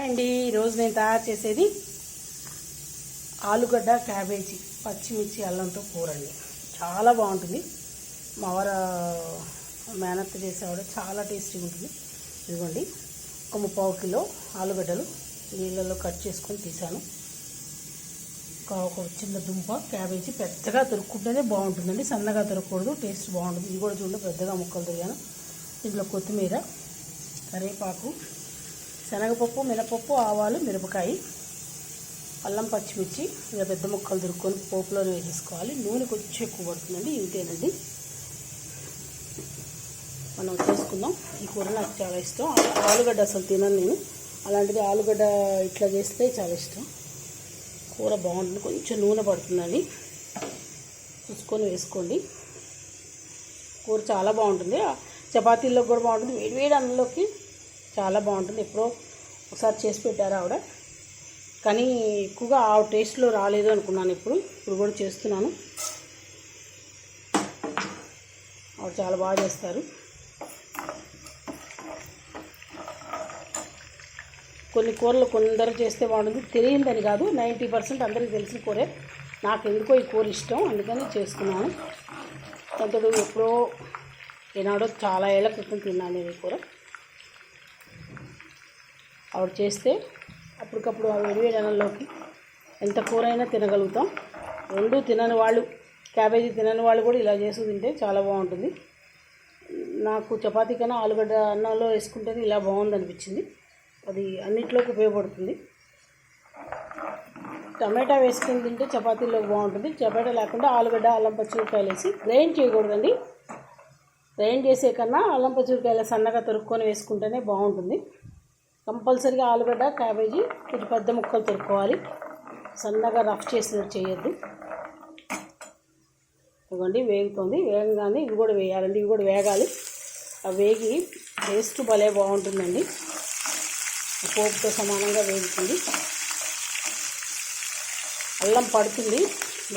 అండి ఈరోజు నేను తయారు చేసేది ఆలుగడ్డ క్యాబేజీ పచ్చిమిర్చి అల్లంతో కూర అండి. చాలా బాగుంటుంది. మా వారు మేనత్త చేసేవాడు, చాలా టేస్టీగా ఉంటుంది. ఇదిగోండి, ఒక 3/4 కిలో ఆలుగడ్డలు నీళ్ళల్లో కట్ చేసుకొని తీసాను. ఒక చిన్న దుంప క్యాబేజీ పెద్దగా తొరుక్కుంటేనే బాగుంటుందండి, సన్నగా తొరకకూడదు, టేస్ట్ బాగుంటుంది. ఇది కూడా చూడండి, పెద్దగా ముక్కలు తొరిగాను. దీంట్లో కొత్తిమీర, కరివేపాకు, శనగపప్పు, మినపప్పు, ఆవాలు, మిరపకాయ, అల్లం, పచ్చిమిర్చి ఇలా పెద్ద ముక్కలు దొరుకుని పోపులో వేసేసుకోవాలి. నూనె కొంచెం ఎక్కువ పడుతుందండి. ఇంతేనండి, మనం చేసుకుందాం. ఈ కూర నాకు చాలా ఇష్టం. ఆలుగడ్డ అసలు తినను నేను, అలాంటిది ఆలుగడ్డ ఇట్లా చేస్తే చాలా ఇష్టం. కూర బాగుంటుంది, కొంచెం నూనె పడుతుందండి, చూసుకొని వేసుకోండి. కూర చాలా బాగుంటుంది, చపాతీల్లో కూడా బాగుంటుంది, వేడివేడి అన్నంలోకి చాలా బాగుంటుంది. ఎప్పుడో ఒకసారి చేసి పెట్టారు ఆవిడ, కానీ ఎక్కువగా ఆ టేస్ట్లో రాలేదు అనుకున్నాను. ఇప్పుడు కూడా చేస్తున్నాను. ఆవిడ చాలా బాగా చేస్తారు. కొన్ని కూరలు కొందరు చేస్తే బాగుంటుంది, తెలియదని కాదు, 90% అందరికీ తెలిసిన కూరే. నాకు ఎందుకో ఈ కూర ఇష్టం, అందుకని చేస్తున్నాను. అంతడు ఎప్పుడో ఏనాడో చాలా ఏళ్ళ క్రితం తిన్నాను నేను ఈ కూర. ఆవిడ చేస్తే అప్పటికప్పుడు ఆ వేడివేడి అన్నంలోకి ఎంత కూర అయినా తినగలుగుతాం. రెండు తినని వాళ్ళు, క్యాబేజీ తినని వాళ్ళు కూడా ఇలా చేసి తింటే చాలా బాగుంటుంది. నాకు చపాతీ కన్నా ఆలుగడ్డ అన్నంలో వేసుకుంటేనే ఇలా బాగుంది అనిపించింది. అది అన్నిట్లోకి ఉపయోగపడుతుంది. టమాటా వేసుకొని తింటే చపాతీలోకి బాగుంటుంది. టమాటా లేకుండా ఆలుగడ్డ, అల్లం, పచ్చిమిరపకాయలు వేసి గ్రైండ్ చేయకూడదండి. గ్రైండ్ చేసే కన్నా అల్లం, పచ్చిమిరపకాయలు సన్నగా తొరుక్కొని వేసుకుంటేనే బాగుంటుంది. కంపల్సరీగా ఆలుగడ్డ, క్యాబేజీ కొంచెం పెద్ద ముక్కలు తొరుక్కోవాలి, సన్నగా రఫ్ చేసినట్టు చేయొద్దు. ఇవ్వండి, వేగుతుంది. వేగంగానే ఇవి కూడా వేయాలండి, ఇవి కూడా వేగాలి. అవి వేగి టేస్ట్ భలే బాగుంటుందండి, పోపుతో సమానంగా వేగుతుంది. అల్లం పడుతుంది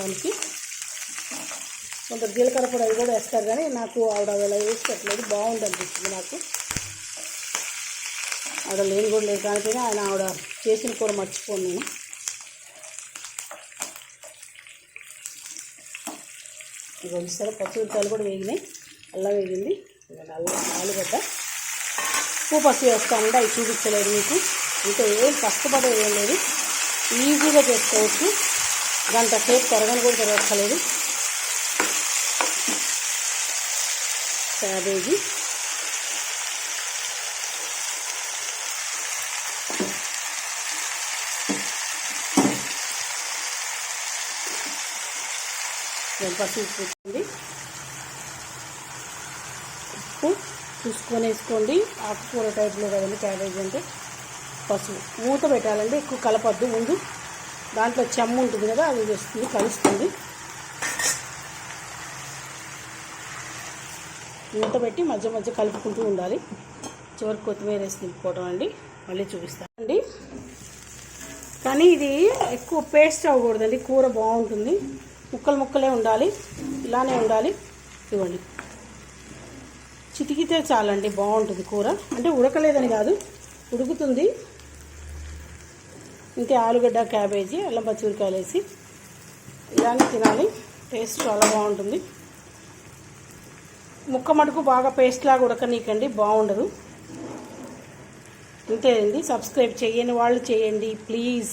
దానికి, కొంత జీలకర్ర పొడి అది కూడా వేస్తారు, కానీ నాకు ఆవిడ అలా వేసి పెట్టలేదు, బాగుంది అనిపిస్తుంది నాకు. ఆవిడ లేని కూడా లేదు, కానిపోయినా ఆయన ఆవిడ చేసిన కూర మర్చిపోను నేను. ఇక ఇస్తారు. పచ్చిమిరపకాయలు కూడా వేగినాయి, అల్లం వేగింది. అల్లం, ఆలుగడ్డ, ఉప్పు, పసుపు వేస్తామండి, అవి చూపించలేదు మీకు. ఇంకా ఏం కష్టపడేది ఏం లేదు, ఈజీగా చేసుకోవచ్చు. గంట సేపు తరగని కూడా తిరగక్కలేదు. క్యాబేజీ, పసుపు వేసుకోండి, ఉప్పు చూసుకొని వేసుకోండి. ఆకుకూర టైప్లో కదండి క్యాబేజీ అంటే. పసుపు, మూత పెట్టాలండి, ఎక్కువ కలపద్దు. ముందు దాంట్లో చెమ్ము ఉంటుంది కదా, అది వేస్తుంది, కలుస్తుంది. మూత పెట్టి మధ్య మధ్య కలుపుకుంటూ ఉండాలి. చివరికి కొత్తిమీర వేసి తిప్పుకోవడం అండి. మళ్ళీ చూపిస్తానండి. కానీ ఇది ఎక్కువ పేస్ట్ అవ్వకూడదండి, కూర బాగుంటుంది. ముక్కలు ముక్కలే ఉండాలి, ఇలానే ఉండాలి. ఇవ్వండి, చితికితే చాలండి, బాగుంటుంది కూర. అంటే ఉడకలేదని కాదు, ఉడుకుతుంది. ఇంతే, ఆలుగడ్డ, క్యాబేజీ, అల్లం, పచ్చిమిరపకాయలు వేసి ఇలానే తినాలి. టేస్ట్ చాలా బాగుంటుంది. ముక్క మటుకు బాగా పేస్ట్ లాగా ఉడకనీకండి, బాగుండదు. ఇంతే అండి. సబ్స్క్రైబ్ చేయని వాళ్ళు చేయండి ప్లీజ్,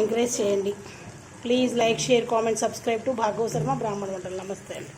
ఎంకరేజ్ చేయండి please. Like, share, comment, subscribe to Bhargava Sharma బ్రాహ్మణ వంటలు. నమస్తే అండి.